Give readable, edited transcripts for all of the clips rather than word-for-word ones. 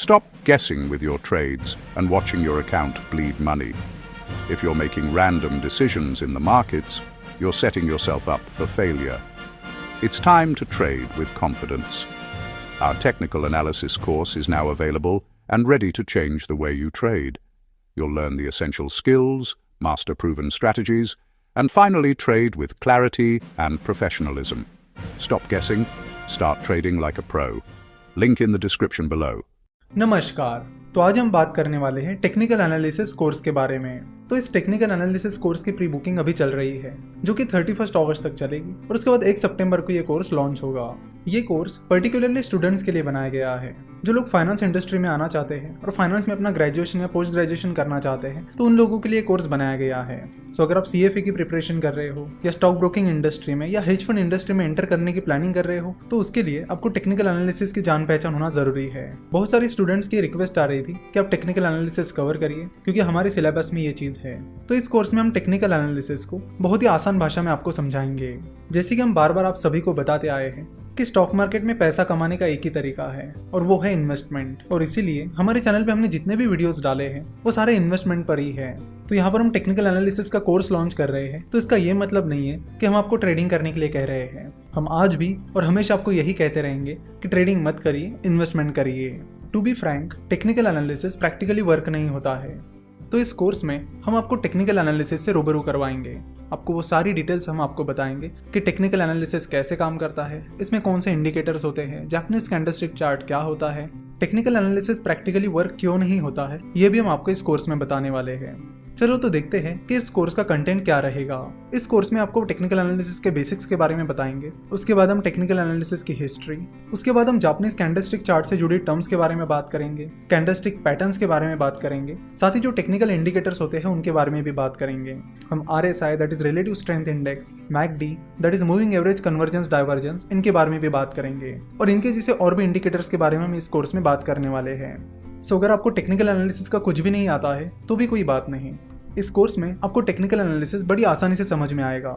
Stop guessing with your trades and watching your account bleed money. If you're making random decisions in the markets, you're setting yourself up for failure. It's time to trade with confidence. Our technical analysis course is now available and ready to change the way you trade. You'll learn the essential skills, master proven strategies, and finally trade with clarity and professionalism. Stop guessing, start trading like a pro. Link in the description below. नमस्कार। तो आज हम बात करने वाले हैं technical analysis course के बारे में। तो इस टेक्निकल एनालिसिस कोर्स की प्री बुकिंग अभी चल रही है, जो कि 31 अगस्त तक चलेगी और उसके बाद 1 सितंबर को ये कोर्स लॉन्च होगा। ये कोर्स पर्टिकुलरली स्टूडेंट्स के लिए बनाया गया है जो लोग फाइनेंस इंडस्ट्री में आना चाहते हैं और फाइनेंस में अपना ग्रेजुएशन या पोस्ट ग्रेजुएशन करना चाहते हैं, तो उन लोगों के लिए कोर्स बनाया गया है। सो अगर आप CFA की प्रिपरेशन कर रहे हो या स्टॉक ब्रोकिंग इंडस्ट्री में या हेज फंड इंडस्ट्री में एंटर करने की प्लानिंग कर रहे हो, तो उसके लिए आपको टेक्निकल एनालिसिस की जान पहचान होना जरूरी है। बहुत सारे स्टूडेंट्स की रिक्वेस्ट आ रही थी कि आप टेक्निकल एनालिसिस कवर करिए, क्योंकि हमारे सिलेबस में ये चीज है। तो इस कोर्स में हम टेक्निकल एनालिसिस को बहुत ही आसान भाषा में आपको समझाएंगे। जैसे कि हम बार बार आप सभी को बताते आए हैं कि स्टॉक मार्केट में पैसा कमाने का एक ही तरीका है और वो है इन्वेस्टमेंट। और इसीलिए हमारे चैनल पे हमने जितने भी वीडियोस डाले हैं वो सारे इन्वेस्टमेंट पर ही है। तो यहाँ पर हम टेक्निकल एनालिसिस का कोर्स लॉन्च कर रहे हैं, तो इसका ये मतलब नहीं है कि हम आपको ट्रेडिंग करने के लिए कह रहे हैं। हम आज भी और हमेशा आपको यही कहते रहेंगे कि ट्रेडिंग मत करिए, इन्वेस्टमेंट करिए। To be frank, technical analysis practically work नहीं होता है। तो इस कोर्स में हम आपको टेक्निकल एनालिसिस से रूबरू करवाएंगे। आपको वो सारी डिटेल्स हम आपको बताएंगे कि टेक्निकल एनालिसिस कैसे काम करता है, इसमें कौन से इंडिकेटर्स होते हैं, जापानीज कैंडलस्टिक चार्ट क्या होता है, टेक्निकल एनालिसिस प्रैक्टिकली वर्क क्यों नहीं होता है, ये भी हम आपको इस कोर्स में बताने वाले हैं। चलो तो देखते हैं कि इस कोर्स का कंटेंट क्या रहेगा। इस कोर्स में आपको टेक्निकल एनालिसिस के बेसिक्स के बारे में बताएंगे, उसके बाद हम टेक्निकल एनालिसिस की हिस्ट्री, उसके बाद हम जापानीज कैंडलस्टिक चार्ट से जुड़ी टर्म्स के बारे में बात करेंगे, कैंडलस्टिक पैटर्न्स के बारे में बात करेंगे, साथ ही जो टेक्निकल इंडिकेटर्स होते हैं उनके बारे में भी बात करेंगे। हम RSI that is relative strength index, MACD that is moving average convergence divergence, इनके बारे में भी बात करेंगे और इनके जैसे और भी इंडिकेटर्स के बारे में हम इस कोर्स में बात करने वाले हैं। सो अगर आपको टेक्निकल एनालिसिस का कुछ भी नहीं आता है तो भी कोई बात नहीं, इस कोर्स में आपको टेक्निकल एनालिसिस बड़ी आसानी से समझ में आएगा।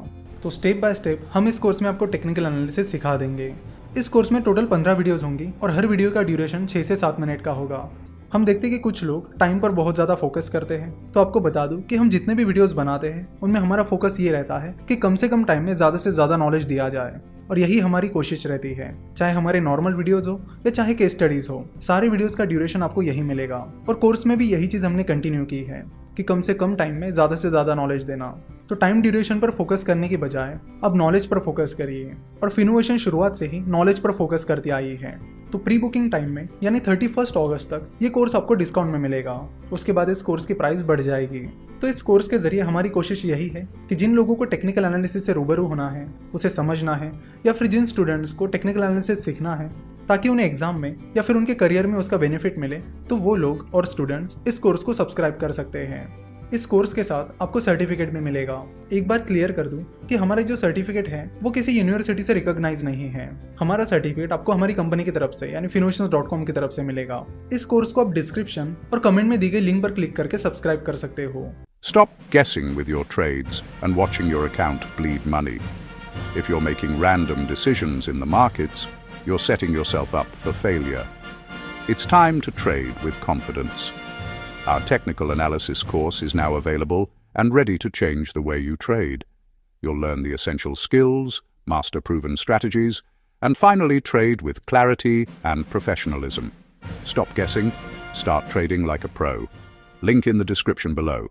तो स्टेप बाय स्टेप हम इस कोर्स में आपको टेक्निकल एनालिसिस सिखा देंगे। इस कोर्स में टोटल 15 वीडियोस होंगी और हर वीडियो का ड्यूरेशन 6 से 7 मिनट का होगा। हम देखते हैं कि कुछ लोग टाइम पर बहुत ज़्यादा फोकस करते हैं, तो आपको बता दूं कि हम जितने भी वीडियोस बनाते हैं उनमें हमारा फोकस ये रहता है कि कम से कम टाइम में ज़्यादा से ज़्यादा नॉलेज दिया जाए, और यही हमारी कोशिश रहती है। चाहे हमारे नॉर्मल वीडियोस हो या चाहे केस स्टडीज हो, सारे वीडियोस का ड्यूरेशन आपको यही मिलेगा। और कोर्स में भी यही चीज़ हमने कंटिन्यू की है कि कम से कम टाइम में ज़्यादा से ज़्यादा नॉलेज देना। तो टाइम ड्यूरेशन पर फोकस करने की बजाय अब नॉलेज पर फोकस करिए, और फिनोवेशन शुरुआत से ही नॉलेज पर फोकस करती आई है। तो प्री बुकिंग टाइम में यानी 31 अगस्त तक ये कोर्स आपको डिस्काउंट में मिलेगा। उसके बाद इस कोर्स की प्राइस बढ़ जाएगी। तो इस कोर्स के जरिए हमारी कोशिश यही है कि जिन लोगों को टेक्निकल एनालिसिस से रूबरू होना है, उसे समझना है, या फिर जिन स्टूडेंट्स को टेक्निकल एनालिसिस सीखना है ताकि उन्हें एग्जाम में या फिर उनके करियर में उसका बेनिफिट मिले, तो वो लोग और स्टूडेंट्स इस कोर्स को सब्सक्राइब कर सकते हैं। इस कोर्स के साथ आपको सर्टिफिकेट भी मिलेगा। एक बात क्लियर कर दूं कि हमारा जो सर्टिफिकेट है वो किसी यूनिवर्सिटी से रिकॉग्नाइज नहीं है। हमारा सर्टिफिकेट आपको हमारी कंपनी की तरफ से यानी Finnovations.com की तरफ से मिलेगा। इस कोर्स को आप डिस्क्रिप्शन और कमेंट में दी गई लिंक पर क्लिक करके सब्सक्राइब कर सकते हो। Stop guessing with your trades and watching your account bleed money. If you're making random decisions in the markets, you're setting yourself up for failure. It's time to trade with confidence. Our technical analysis course is now available and ready to change the way you trade. You'll learn the essential skills, master proven strategies, and finally trade with clarity and professionalism. Stop guessing, start trading like a pro. Link in the description below.